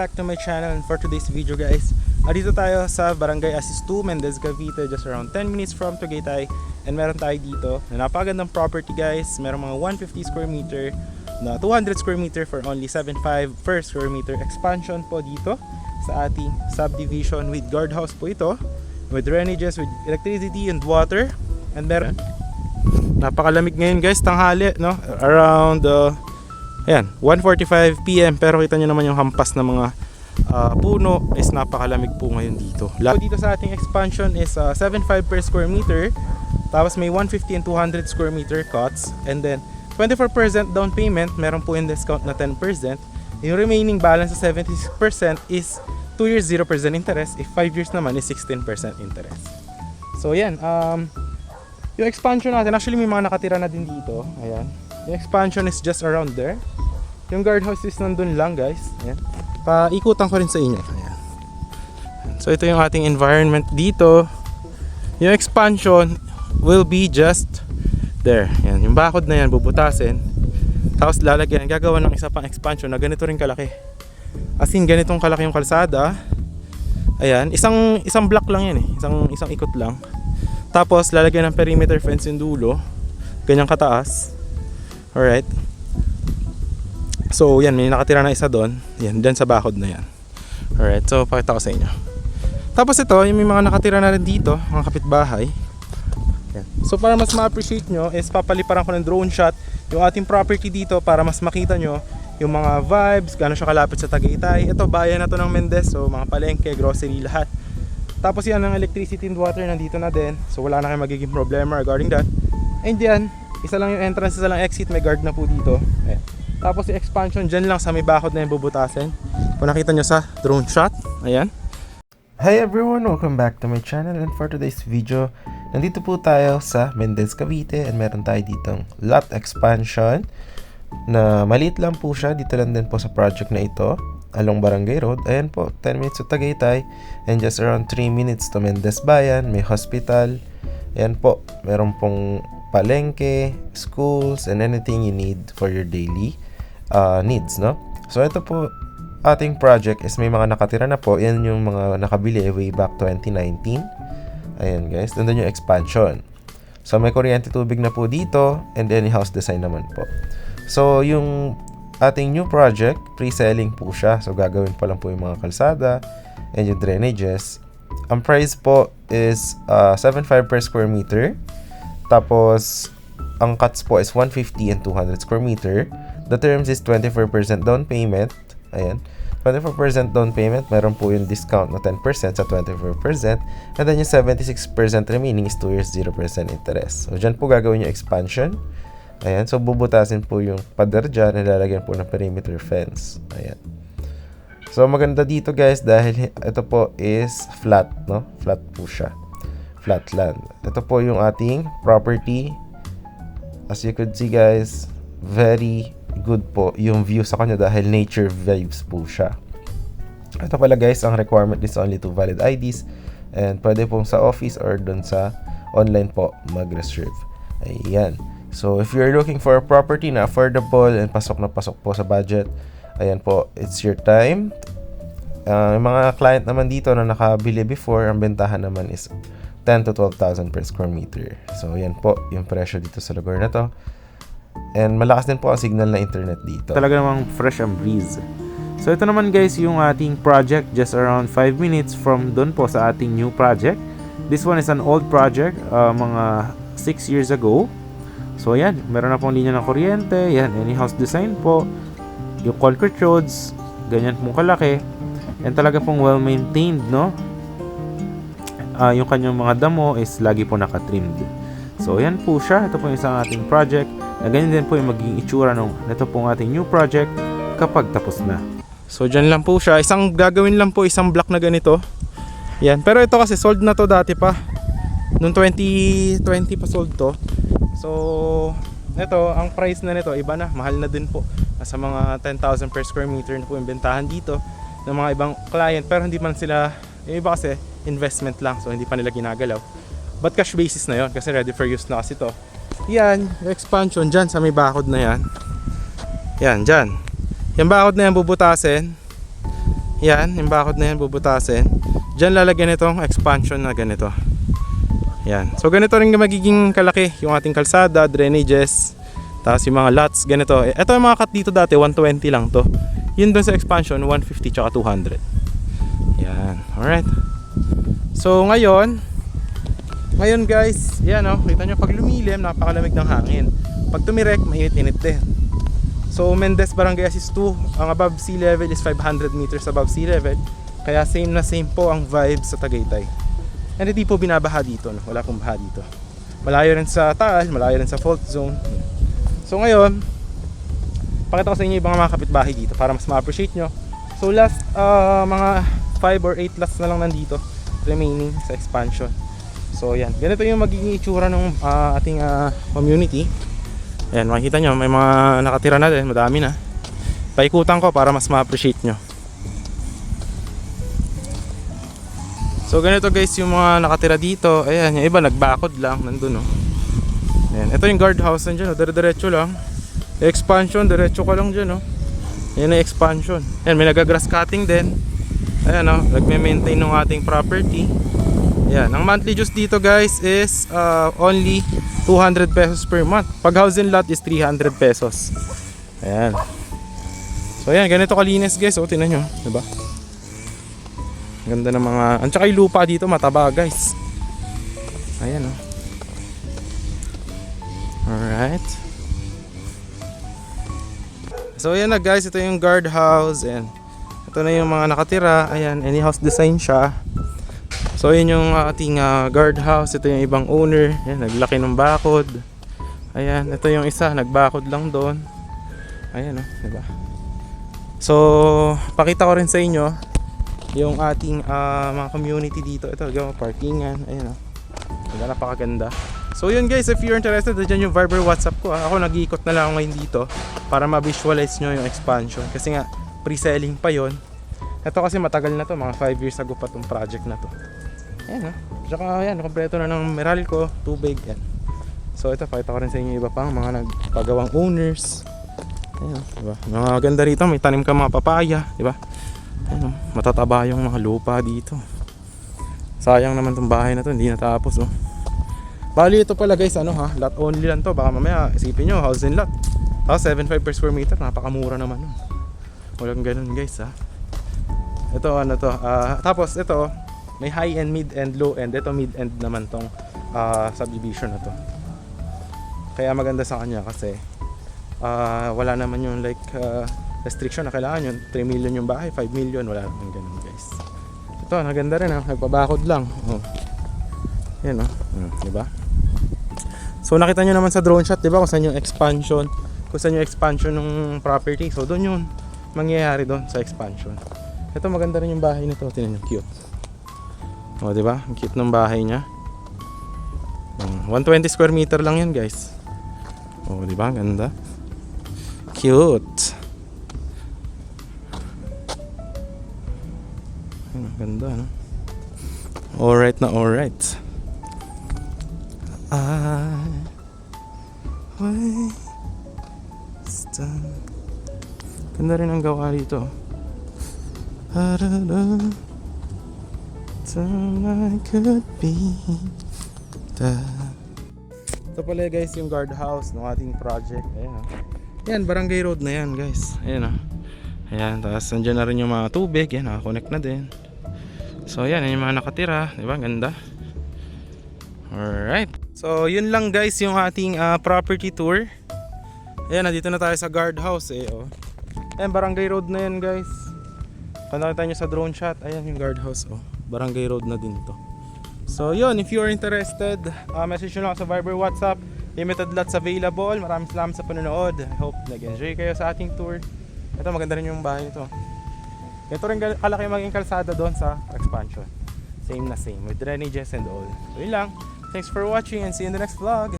Back to my channel, and for today's video guys, dito tayo sa Barangay Asis 2, Mendez, Cavite, just around 10 minutes from Tagaytay. And meron tayo dito na napakagandang property guys. Meron mga 150 square meter na 200 square meter for only 7.5 per square meter expansion po dito sa ating subdivision with guardhouse po ito, with drainages, with electricity and water. And meron napakalamig ngayon guys, tanghali, no? Around ayan, 1:45 PM, pero kita nyo naman yung hampas na mga puno is napakalamig po ngayon dito. Dito sa ating expansion is 7.5 per square meter, tapos may 150 and 200 square meter cots, and then 24% down payment, meron po yung discount na 10%. Yung remaining balance sa 76% is 2 years 0% interest, if 5 years naman is 16% interest. So yan, yung expansion natin, actually may mga nakatira na din dito. Ayan, yung expansion is just around there. Yung guardhouse is nandun lang guys. Ayan, paikutan ko rin sa inyo. Ayan. So ito yung ating environment dito. Yung expansion will be just there. Ayan, yung bakod na yan bubutasin, tapos lalagyan, gagawa ng isa pang expansion na ganito rin kalaki. As in ganitong kalaki yung kalsada. Ayan, isang block lang yan eh, isang ikot lang. Tapos lalagyan ng perimeter fence yung dulo, ganyang kataas. Alright, so yan, may nakatira na isa doon. Yan, dyan sa bakod na yan. Alright, so pakita ko sa inyo. Tapos ito, yung may mga nakatira na rin dito, mga kapitbahay. Yan. So para mas ma-appreciate nyo is papaliparan ko ng drone shot yung ating property dito para mas makita nyo yung mga vibes, gaano siya kalapit sa Tagaytay. Ito, bayan na to ng Mendez, so mga palengke, grocery, lahat. Tapos yan, ng electricity and water nandito na din, so wala na kayong magiging problema regarding that. And yan, isa lang yung entrance, isa lang exit, may guard na po dito. Ayan. Tapos yung expansion dyan lang sa may bakod na yung bubutasin, kung nakita nyo sa drone shot. Ayan. Hi everyone, welcome back to my channel, and for today's video, nandito po tayo sa Mendez, Cavite, and meron tayo ditong lot expansion na maliit lang po siya. Dito lang din po sa project na ito along Barangay Road. Ayan po, 10 minutes to Tagaytay and just around 3 minutes to Mendez Bayan. May hospital. Ayan po, meron pong palengke, schools, and anything you need for your daily needs, no? So ito po ating project is may mga nakatira na po. Yan yung mga nakabili way back 2019. Ayan guys, nandun yung expansion. So may kuryente, tubig na po dito, and then house design naman po. So yung ating new project, pre-selling po siya. So gagawin pa lang po yung mga kalsada and yung drainages. Ang price po is 7.5 per square meter. Tapos ang cuts po is 150 and 200 square meter. The terms is 24% down payment. Ayan, 24% down payment, meron po yung discount na 10% sa 24%, and then yung 76% remaining is 2 years 0% interest. So dyan po gagawin yung expansion. Ayan, so bubutasin po yung pader dyan, nilalagyan po ng perimeter fence. Ayan, so maganda dito guys dahil ito po is flat, no? Flat po siya, flat land. Ito po yung ating property. As you could see guys, very good po yung view sa kanya dahil nature vibes po siya. Ito pala guys, ang requirement is only 2 valid IDs, and pwede pong sa office or dun sa online po mag-reserve. Ayan, so if you're looking for a property na affordable and pasok na pasok po sa budget, ayan po, it's your time. Yung mga client naman dito na nakabili before, ang bentahan naman is 10 to 12,000 per square meter. So ayan po yung presyo dito sa lugar na to. And malakas din po ang signal na internet dito. Talaga namang fresh ang breeze. So ito naman guys yung ating project, just around 5 minutes from doon po sa ating new project. This one is an old project, mga 6 years ago. So yan, meron na pong linya ng kuryente. Yan, any house design po. Yung concrete roads, ganyan pong kalaki. And talaga pong well maintained, no? Yung kanyang mga damo is lagi po nakatrimmed. So yan po siya, ito po yung isang ating project na ganyan din po yung magiging itsura nito pong ating new project kapag tapos na. So dyan lang po siya, gagawin lang po isang block na ganito. Yan, pero ito kasi sold na to dati pa, noong 2020 pa sold to. So ito, ang price na nito iba na, mahal na din po, nasa mga 10,000 per square meter na po yung bentahan dito ng mga ibang client. Pero hindi man sila, yung iba kasi investment lang, so hindi pa nila ginagalaw. But cash basis na yon kasi ready for use na kasi to. Yan, yung expansion dyan sa may bakod na yan. Yan, dyan. Yung bakod na yan bubutasin. yan, yung bakod na yan bubutasin. Diyan lalagyan itong expansion na ganito. Yan. So ganito rin magiging kalaki yung ating kalsada, drainages, tapos yung mga lots, ganito. Ito yung mga cut dito dati, 120 lang to. Yun doon sa expansion, 150 tsaka 200. Yan. Alright. So ngayon guys, yan o, kita nyo pag lumilim, napakalamig ng hangin. Pag tumirek, mainit-init din. So Mendez Barangay Assist 2, ang above sea level is 500 meters above sea level. Kaya same na same po ang vibe sa Tagaytay. And hindi po binabaha dito, no? Wala pong baha dito. Malayo rin sa Taal, malayo rin sa fault zone. So ngayon, pakita ko sa inyo ibang mga kapitbahay dito para mas ma-appreciate nyo. So last mga 5 or 8 lots na lang nandito remaining sa expansion. So yan, ganito yung magiging itsura ng ating community. Ayan, makikita nyo may mga nakatira na din, madami na. Paikutan ko para mas ma-appreciate nyo. So ganito guys yung mga nakatira dito. Ayan, yung iba nagbakod lang, nandun, no. Ayan, ito yung guardhouse nandiyan, no? Dire-diretso lang. Expansion, diretso ka lang dyan, no. Ayan yung expansion. Ayan, may nagagrass cutting din. Ayan, no, nagme-maintain ng ating property. Ayan, ang monthly dues dito guys is only 200 pesos per month. Pag house and lot is 300 pesos. Ayan. So ayan, ganito kalinis guys. O, tingnan nyo, diba? Ganda ng mga, ang tsaka yung lupa dito mataba guys. Ayan, o. Alright. So ayan na guys, ito yung guardhouse. Ayan. Ito na yung mga nakatira. Ayan, any house design siya. So yun yung ating guardhouse. Ito yung ibang owner. Ayan, naglaki ng bakod. Ayan, ito yung isa, nagbakod lang doon. Ayan, o, diba? So pakita ko rin sa inyo yung ating mga community dito. Ito, parkingan. Ayan, o, diba, napakaganda. So yun guys, if you're interested, dyan yung Viber WhatsApp ko. Ako nag-iikot na lang ako ngayon dito para ma-visualize nyo yung expansion. Kasi nga, pre-selling pa yon. Ito kasi matagal na to, mga 5 years ago pa tong project na to. Ayan, ha. Tsaka ayan, kompleto na ng Meralco, tubig, yan. So ito, pakita ko rin sa inyo iba pang mga nagpagawang owners. Ayan, diba? Mga ganda rito, may tanim ka mga papaya, diba? Ayan, matataba yung mga lupa dito. Sayang naman tong bahay na to, hindi natapos, oh. Bali ito pala guys, ano ha, lot only lang to. Baka mamaya isipin nyo, house and lot. Tapos 7.5 per square meter, napakamura naman, oh. Walang ganun guys, ha. Ito ano to, tapos ito may high end, mid end, low end. Ito mid end naman tong subdivision na to. Kaya maganda sa kanya kasi wala naman yung like restriction na kailangan yun 3 million yung bahay, 5 million, wala naman ganun guys. Ito maganda rin, ha, nagpabakod lang, oh. Yan, oh, diba? So nakita nyo naman sa drone shot, diba, kung saan yung expansion, ng property. So doon yun mangyayari doon sa expansion. Ito maganda rin yung bahay nito, tingnan nyo, cute. O, diba? Ang cute ng bahay niya. 120 square meter lang yan, guys. O, diba? Ganda. Cute. Ayun, ganda, no? Alright na, alright. Ganda rin ang gawa dito. Could be ito pala guys yung guardhouse ng ating project. Ayan, yan, barangay road na yan guys. Ayan, ayan, tapos nandiyan na rin yung mga tubig. Yan, nakakonect na din. So yan, yung mga nakatira, diba? Ganda. Alright, so yun lang guys yung ating property tour. Ayan, nandito na tayo sa guardhouse, oh. Ayan, barangay road na yan guys. Kung nakita nyo sa drone shot, ayan yung guardhouse, oh. Barangay road na din to. So yun, if you are interested, message nyo lang sa Viber, WhatsApp. Limited lots available. Maraming salamat sa panonood. I hope nag-enjoy kayo sa ating tour. Ito, maganda rin yung bahay nito. Ito rin kalaki maging kalsada doon sa expansion. Same na same with drainages and all. So yun lang. Thanks for watching and see you in the next vlog.